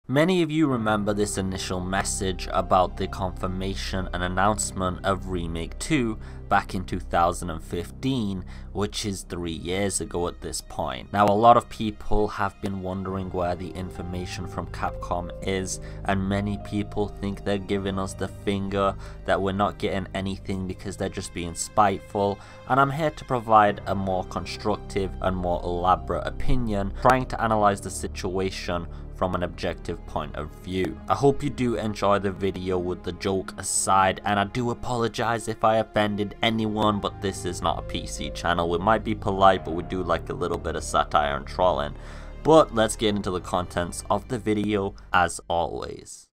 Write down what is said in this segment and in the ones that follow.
Many of you remember this initial message about the confirmation and announcement of Remake 2 back in 2015, which is 3 years ago at this point. Now, a lot of people have been wondering where the information from Capcom is, and many people think they're giving us the finger, that we're not getting anything because they're just being spiteful, and I'm here to provide a more constructive and more elaborate opinion, trying to analyze the situation from an objective point of view. I hope you do enjoy the video with the joke aside, and I do apologize if I offended anyone, but this is not a PC channel. We might be polite, but we do like a little bit of satire and trolling. But let's get into the contents of the video as always.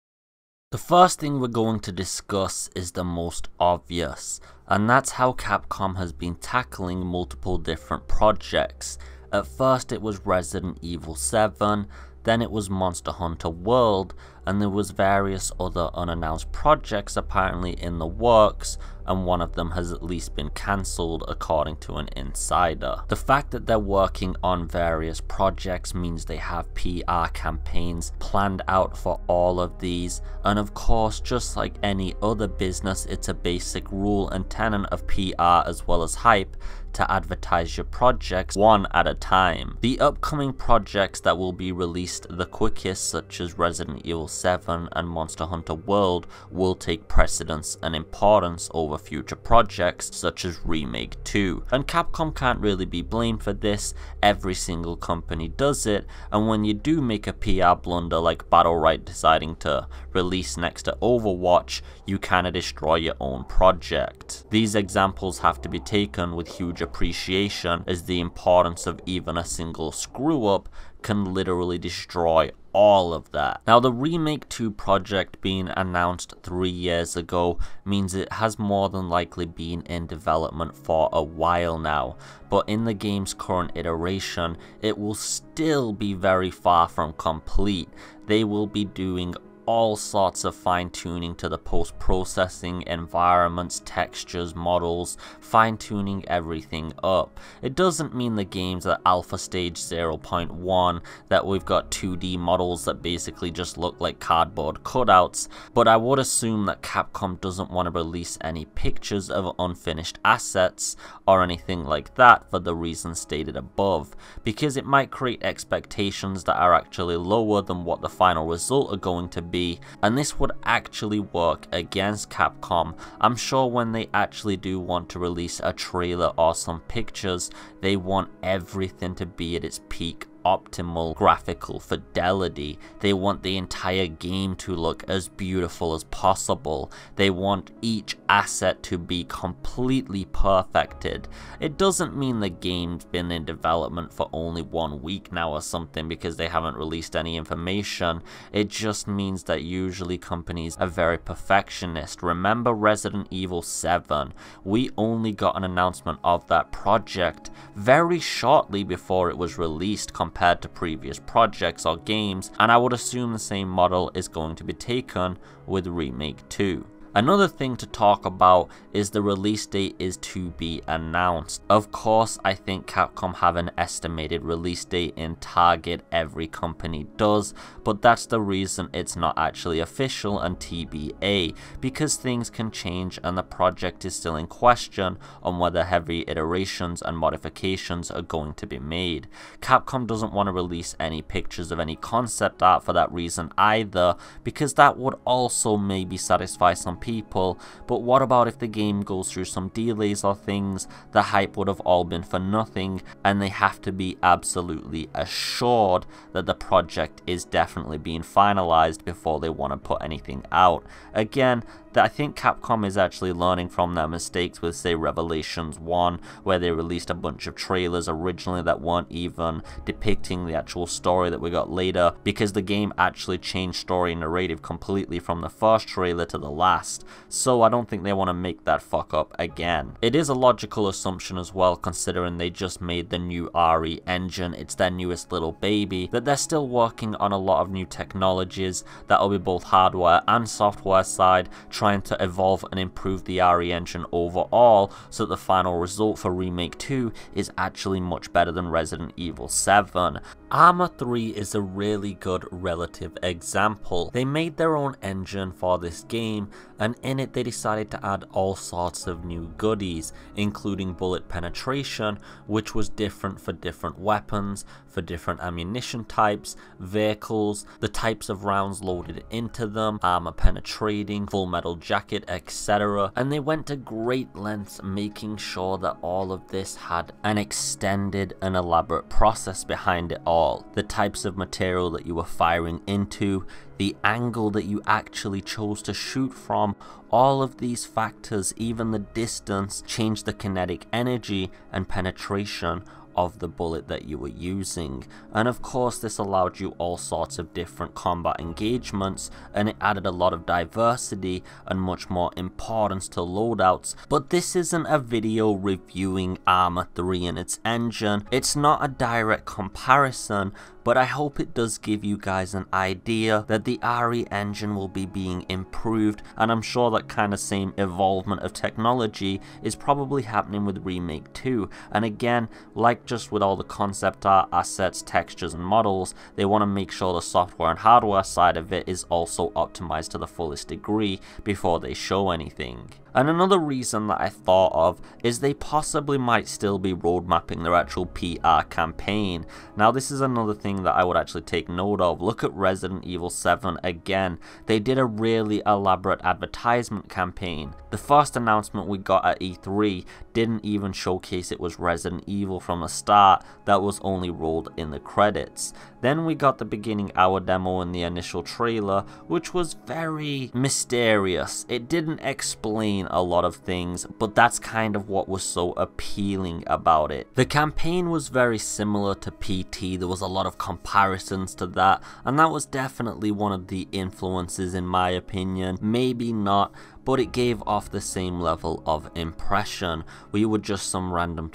The first thing we're going to discuss is the most obvious, and that's how Capcom has been tackling multiple different projects. At first it was Resident Evil 7, then it was Monster Hunter World, and there was various other unannounced projects apparently in the works, and one of them has at least been cancelled according to an insider. The fact that they're working on various projects means they have PR campaigns planned out for all of these, and of course, just like any other business, it's a basic rule and tenet of PR as well as hype to advertise your projects one at a time. The upcoming projects that will be released the quickest, such as Resident Evil 7 and Monster Hunter World, will take precedence and importance over future projects such as Remake 2. And Capcom can't really be blamed for this. Every single company does it, and when you do make a PR blunder like Battlerite deciding to release next to Overwatch, you kinda destroy your own project. These examples have to be taken with huge appreciation, as the importance of even a single screw up can literally destroy all of that. Now, the Remake 2 project being announced 3 years ago means it has more than likely been in development for a while now, but in the game's current iteration, it will still be very far from complete. They will be doing all sorts of fine-tuning to the post-processing, environments, textures, models, fine-tuning everything up. It doesn't mean the game's at alpha stage 0.1, that we've got 2D models that basically just look like cardboard cutouts, but I would assume that Capcom doesn't want to release any pictures of unfinished assets or anything like that for the reasons stated above, because it might create expectations that are actually lower than what the final result are going to be, and this would actually work against Capcom. I'm sure when they actually do want to release a trailer or some pictures, they want everything to be at its peak optimal graphical fidelity. They want the entire game to look as beautiful as possible. They want each asset to be completely perfected. It doesn't mean the game's been in development for only 1 week now or something because they haven't released any information. It just means that usually companies are very perfectionist. Remember Resident Evil 7? We only got an announcement of that project very shortly before it was released compared to previous projects or games, and I would assume the same model is going to be taken with Remake 2. Another thing to talk about is the release date is to be announced. Of course, I think Capcom have an estimated release date in target, every company does, but that's the reason it's not actually official and TBA, because things can change and the project is still in question on whether heavy iterations and modifications are going to be made. Capcom doesn't want to release any pictures of any concept art for that reason either, because that would also maybe satisfy some people, but what about if the game goes through some delays or things? The hype would have all been for nothing, and they have to be absolutely assured that the project is definitely being finalized before they want to put anything out. Again, I think Capcom is actually learning from their mistakes with, say, Revelations 1, where they released a bunch of trailers originally that weren't even depicting the actual story that we got later, because the game actually changed story and narrative completely from the first trailer to the last, so I don't think they want to make that fuck up again. It is a logical assumption as well, considering they just made the new RE engine, it's their newest little baby, that they're still working on a lot of new technologies that'll be both hardware and software side, trying to evolve and improve the RE engine overall, so that the final result for Remake 2 is actually much better than Resident Evil 7. Arma 3 is a really good relative example. They made their own engine for this game, and in it they decided to add all sorts of new goodies, including bullet penetration, which was different for different weapons, for different ammunition types, vehicles, the types of rounds loaded into them, armor penetrating, full metal jacket, etc. And they went to great lengths making sure that all of this had an extended and elaborate process behind it all. The types of material that you were firing into, the angle that you actually chose to shoot from, all of these factors, even the distance, changed the kinetic energy and penetration of the bullet that you were using. And of course this allowed you all sorts of different combat engagements, and it added a lot of diversity and much more importance to loadouts. But this isn't a video reviewing Arma 3 and its engine. It's not a direct comparison, but I hope it does give you guys an idea that the RE engine will be being improved, and I'm sure that kind of same evolvement of technology is probably happening with Remake 2. And again, like just with all the concept art, assets, textures and models, they want to make sure the software and hardware side of it is also optimized to the fullest degree before they show anything. And another reason that I thought of is they possibly might still be roadmapping their actual PR campaign. Now this is another thing that I would actually take note of. Look at Resident Evil 7 again. They did a really elaborate advertisement campaign. The first announcement we got at E3 didn't even showcase it was Resident Evil from the start, that was only rolled in the credits. Then we got the beginning hour demo in the initial trailer, which was very mysterious. It didn't explain a lot of things, but that's kind of what was so appealing about it. The campaign was very similar to PT, there was a lot of comparisons to that, and that was definitely one of the influences in my opinion. Maybe not, but it gave off the same level of impression. We were just some random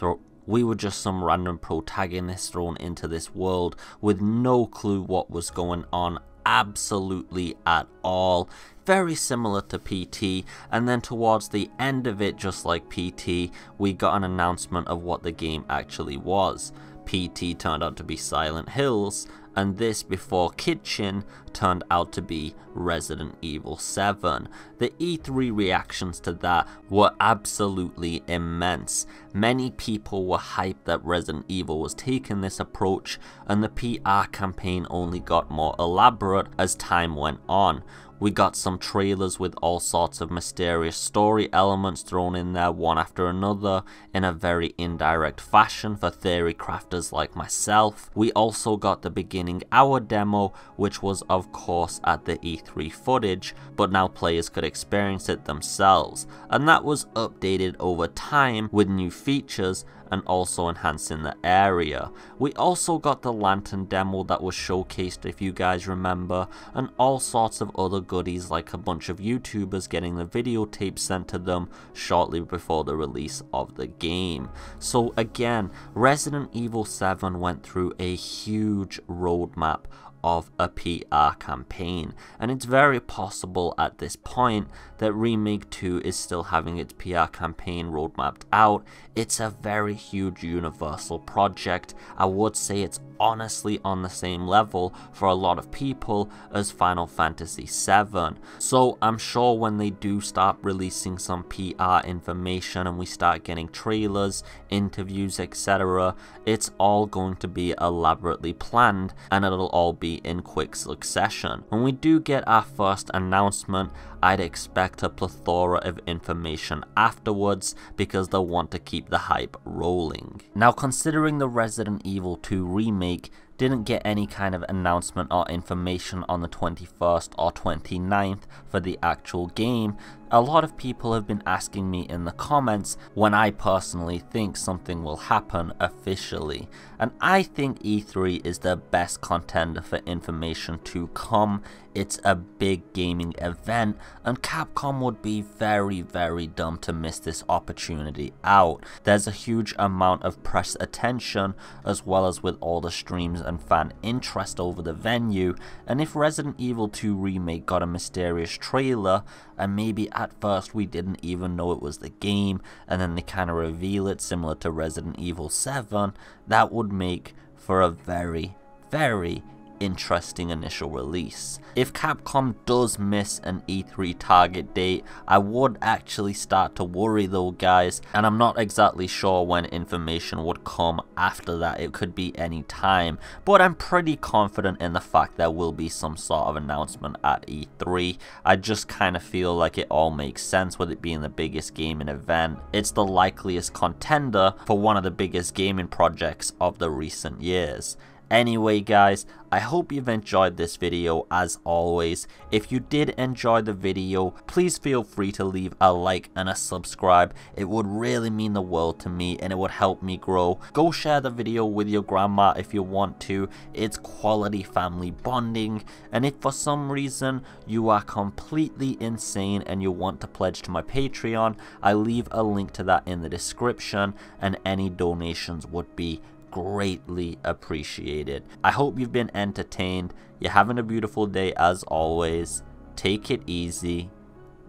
protagonists thrown into this world with no clue what was going on absolutely at all. Very similar to PT, and then towards the end of it, just like PT, we got an announcement of what the game actually was. PT turned out to be Silent Hills, and this before Kitchen turned out to be Resident Evil 7. The E3 reactions to that were absolutely immense. Many people were hyped that Resident Evil was taking this approach, and the PR campaign only got more elaborate as time went on. We got some trailers with all sorts of mysterious story elements thrown in there one after another in a very indirect fashion for theory crafters like myself. We also got the beginning hour demo, which was of course at the E3 footage, but now players could experience it themselves, and that was updated over time with new features and also enhancing the area. We also got the Lantern demo that was showcased, if you guys remember, and all sorts of other goodies like a bunch of YouTubers getting the videotape sent to them shortly before the release of the game. So again, Resident Evil 7 went through a huge roadmap of a PR campaign, and it's very possible at this point that Remake 2 is still having its PR campaign roadmapped out. It's a very huge universal project. I would say it's honestly on the same level for a lot of people as Final Fantasy VII. So I'm sure when they do start releasing some PR information and we start getting trailers, interviews, etc., it's all going to be elaborately planned, and it'll all be in quick succession. When we do get our first announcement, I'd expect a plethora of information afterwards because they'll want to keep the hype rolling. Now, considering the Resident Evil 2 remake didn't get any kind of announcement or information on the 21st or 29th for the actual game, a lot of people have been asking me in the comments when I personally think something will happen officially. And I think E3 is the best contender for information to come. It's a big gaming event, and Capcom would be very, very dumb to miss this opportunity out. There's a huge amount of press attention, as well as with all the streams and fan interest over the venue, and if Resident Evil 2 Remake got a mysterious trailer, and maybe at first we didn't even know it was the game, and then they kind of reveal it similar to Resident Evil 7, that would make for a very, very interesting initial release. If Capcom does miss an E3 target date, I would actually start to worry though, guys, and I'm not exactly sure when information would come after that. It could be any time, but I'm pretty confident in the fact there will be some sort of announcement at E3. I just kind of feel like it all makes sense with it being the biggest gaming event. It's the likeliest contender for one of the biggest gaming projects of the recent years. Anyway guys, I hope you've enjoyed this video as always. If you did enjoy the video, please feel free to leave a like and a subscribe. It would really mean the world to me and it would help me grow. Go share the video with your grandma if you want to. It's quality family bonding. And if for some reason you are completely insane and you want to pledge to my Patreon, I leave a link to that in the description, and any donations would be greatly appreciated. I hope you've been entertained. You're having a beautiful day as always. Take it easy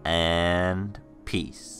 and peace.